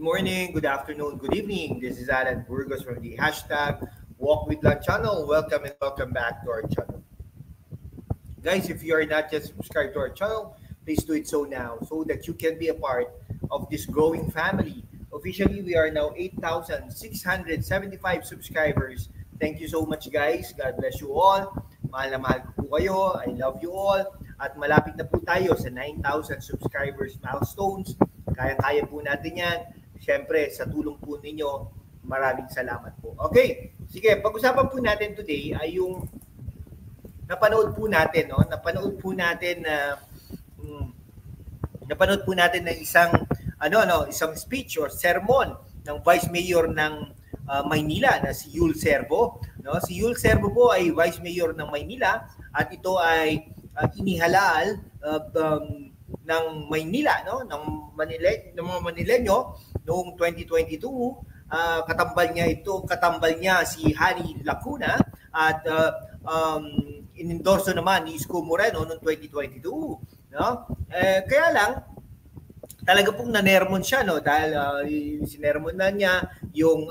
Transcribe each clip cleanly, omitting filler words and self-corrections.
morning, good afternoon, good evening. This is Alan Burgos from the hashtag Walk with Land channel. Welcome and welcome back to our channel. Guys, if you are not yet subscribed to our channel, please do it so now so that you can be a part of this growing family. Officially, we are now 8,675 subscribers. Thank you so much, guys. God bless you all. Mahal na mahal ko po kayo. I love you all. At malapit na po tayo sa 9,000 subscribers milestones. Kaya-kaya po natin yan. Siyempre, sa tulong po ninyo, maraming salamat po. Okay, sige, pag-usapan po natin today ay yung napanood po natin, no? Napanood po natin ng isang speech or sermon ng Vice Mayor ng Maynila na si Yul Servo, no? Si Yul Servo po ay Vice Mayor ng Maynila at ito ay inihalal ng Maynila, no? Ng mga Manileño noong 2022. Katambal niya si Hani Lacuna at inendorso naman ni Isko Moreno noong 2022, no? Kaya lang talaga pong nanermon siya, no, dahil sinermon na niya yung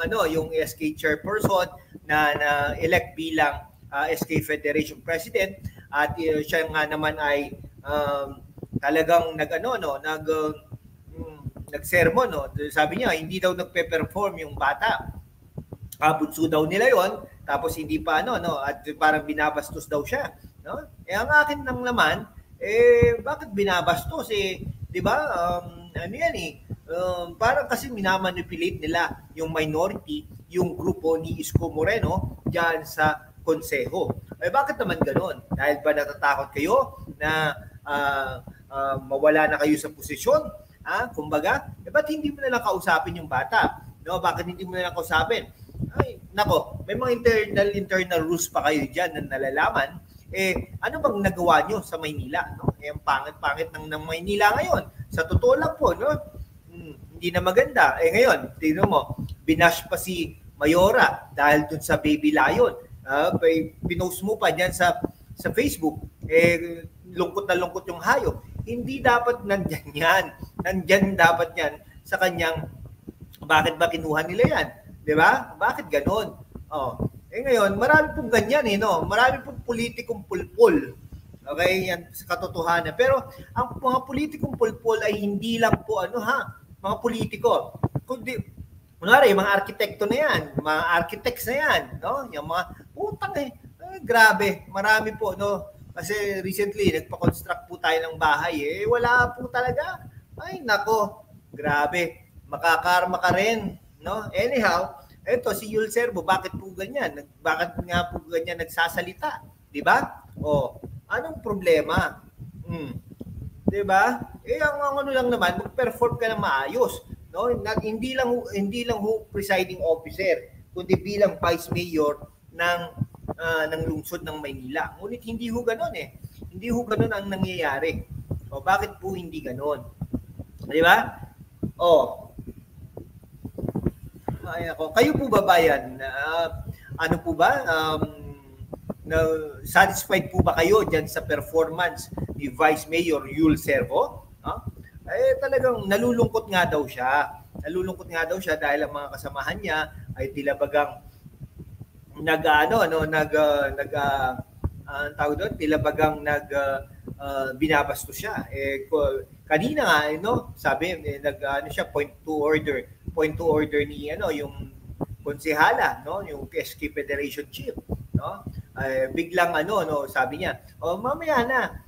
SK chairperson na elect bilang SK Federation President at siya nga naman ay talagang nag-sermon, no. Sabi niya hindi daw nagpe-perform yung bata. Bunso daw nila yon, tapos hindi pa at parang binabastos daw siya, no? Ang akin nang naman bakit binabastos, 'di ba? Parang kasi minamanipulate nila yung minority, yung grupo ni Isko Moreno diyan sa konseho. Bakit naman ganoon? Dahil ba natatakot kayo na mawala na kayo sa posisyon? Kumbaga, ba't hindi mo na lang kausapin yung bata? No, bakit hindi mo na lang kausapin? Ay, nako, may mga internal rules pa kayo diyan na nalalaman. Ano bang nagawa nyo sa Maynila, no? Ang pangit-pangit ng Maynila ngayon. Sa totoo lang po, no? Hindi na maganda. Ngayon, tingnan mo, binash pa si Mayora dahil dun sa Baby Lion. Pinost mo pa diyan sa Facebook. Lungkot na lungkot yung hayop. Hindi dapat nandyan yan. Nandyan dapat yan sa kanyang, bakit ba kinuha nila yan? Di ba? Bakit ganon? Ngayon, marami pong ganyan, no? Marami pong politikong pulpul. Okay? Yan sa katotohanan. Pero ang mga politikong pulpul ay hindi lang po, mga politiko. Kundi, kunwari, mga arkitekto na yan, mga architects na yan, no? Yung mga utang grabe. Marami po, no? Kasi recently, nagpa-construct po tayo ng bahay, wala po talaga. Ay, nako, grabe. Makakarma ka rin, no? Anyhow, eto si Yul Servo, bakit po ganyan? Bakit nga po ganyan nagsasalita? Di ba? Anong problema? Di ba? Ang lang naman, mag-perform ka na maayos, no? Hindi lang presiding officer, kundi bilang vice mayor ng lungsod ng Maynila. Ngunit hindi ho ganoon Hindi ho ganoon ang nangyayari. Bakit po hindi ganoon? Di ba? Ay ako. Kayo po ba yan? Ano po ba? Satisfied po ba kayo diyan sa performance ni Vice Mayor Yul Servo? Talagang nalulungkot nga daw siya. Nalulungkot nga daw siya dahil ang mga kasamahan niya ay tila bagang binabastos siya. Kanina nga sabi siya point to order ni yung konsehala, no, yung SK Federation chief, no? Biglang sabi niya, mamaya na,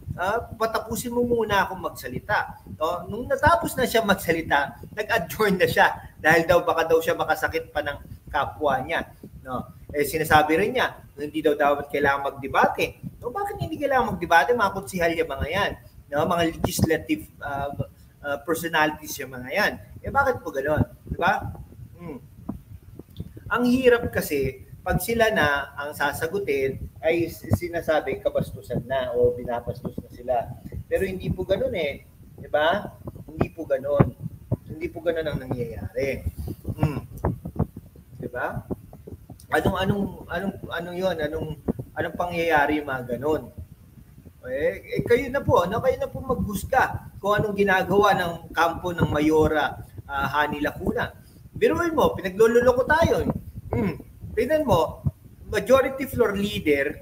patapusin mo muna akong magsalita. Nung natapos na siya magsalita, nag-adjourn na siya dahil baka daw siya makasakit pa ng kapwa niya, no? Sinasabi rin niya, hindi daw dapat kailangan magdebate. No, bakit hindi kailangan magdebate? Mga konsehalya mga yan, no? Mga legislative personalities yung mga yan. Bakit po gano'n? Di ba? Ang hirap kasi, pag sila na ang sasagutin, ay sinasabi kabastusan na o binabastos na sila. Pero hindi po gano'n Di ba? Hindi po gano'n. Hindi po gano'n ang nangyayari. Di ba? Anong pangyayari yung mga ganon? Kayo na po maghusga kung anong ginagawa ng kampo ng Mayora Hani Lacuna. Biruin mo, pinagluloko tayo. Tingnan mo, majority floor leader,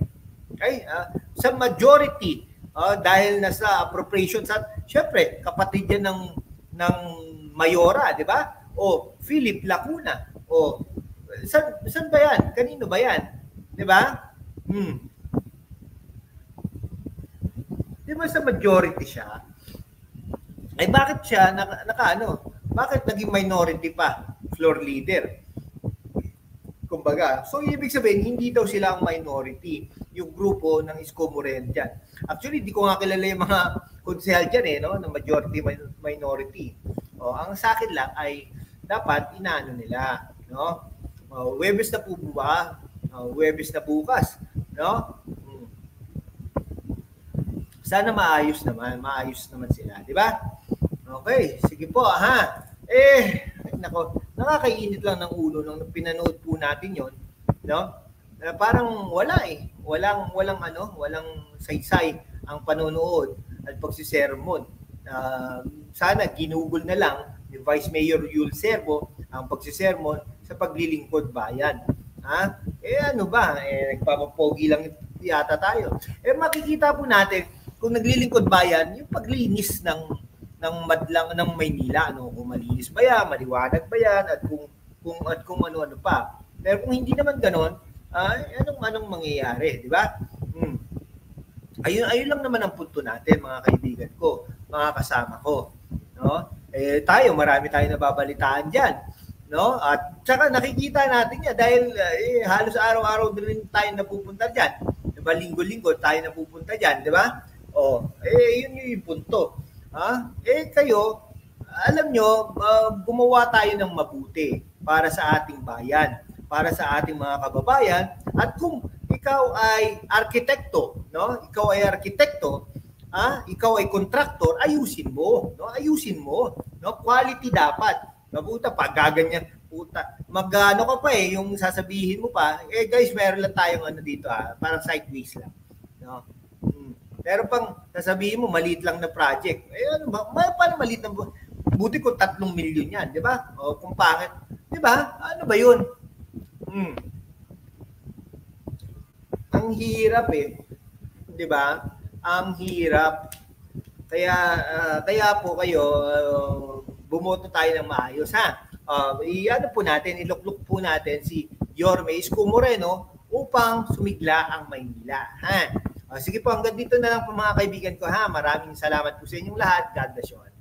okay, sa majority, dahil nasa appropriations at syempre kapatid yan ng Mayora, di ba? O Philip Lacuna. O saan ba yan? Kanino ba yan? Di ba? Di ba sa majority siya? Ay bakit siya bakit naging minority pa floor leader? Kumbaga, so ibig sabihin hindi daw sila ang minority, yung grupo ng Isko Moreno dyan. Actually, di ko nga kilala yung mga konsehal dyan na majority minority. Ang sa akin lang ay dapat inaano nila, no? Huwebes na po ba? Huwebes na bukas, no? Sana maayos naman sila, di ba? Okay, sige po, nako, nakakainit lang ng ulo nung pinanood po natin 'yon, no? Parang walang saysay ang panonood at pagsisermon. Sana ginugol na lang ni Vice Mayor Yul Servo ang pagsisermon sa paglilingkod bayan. Nagpapapogi lang yata tayo. Makikita po natin kung naglilingkod bayan, yung paglinis ng madlang ng Maynila, kung malinis ba yan, maliwanag ba yan, at kung ano-ano pa. Pero kung hindi naman ganoon, anong mangyayari, di ba? Ayun lang naman ang punto natin, mga kaibigan ko, mga kasama ko, no? Marami tayong nababalitaan diyan, no? At saka nakikita natin yan dahil halos araw-araw din tayo napupunta diyan. Diba, linggo-linggo tayo napupunta diyan, di ba? Yun yung punto. Kayo, alam nyo, gumawa tayo ng mabuti para sa ating bayan, para sa ating mga kababayan. At kung ikaw ay arkitekto, no? Ikaw ay arkitekto, ikaw ay kontraktor, ayusin mo, no? Ayusin mo, no? Quality dapat. Mabuta pag gaganyan, magano ka pa yung sasabihin mo pa, guys, meron lang tayong dito, parang sideways lang, no? Pero pang sasabihin mo, maliit lang na project. Paano maliit na? Buti ko 3 milyon yan, di ba? Kung pangit. Di ba? Ano ba yun? Ang hirap di ba? Ang hirap. Kaya po kayo, bumoto tayo ng maayos, ha? Ilukluk po natin si Yorme Isko Moreno upang sumigla ang Maynila, ha? Sige po, hanggang dito na lang po mga kaibigan ko, ha? Maraming salamat po sa inyong lahat. God bless you all.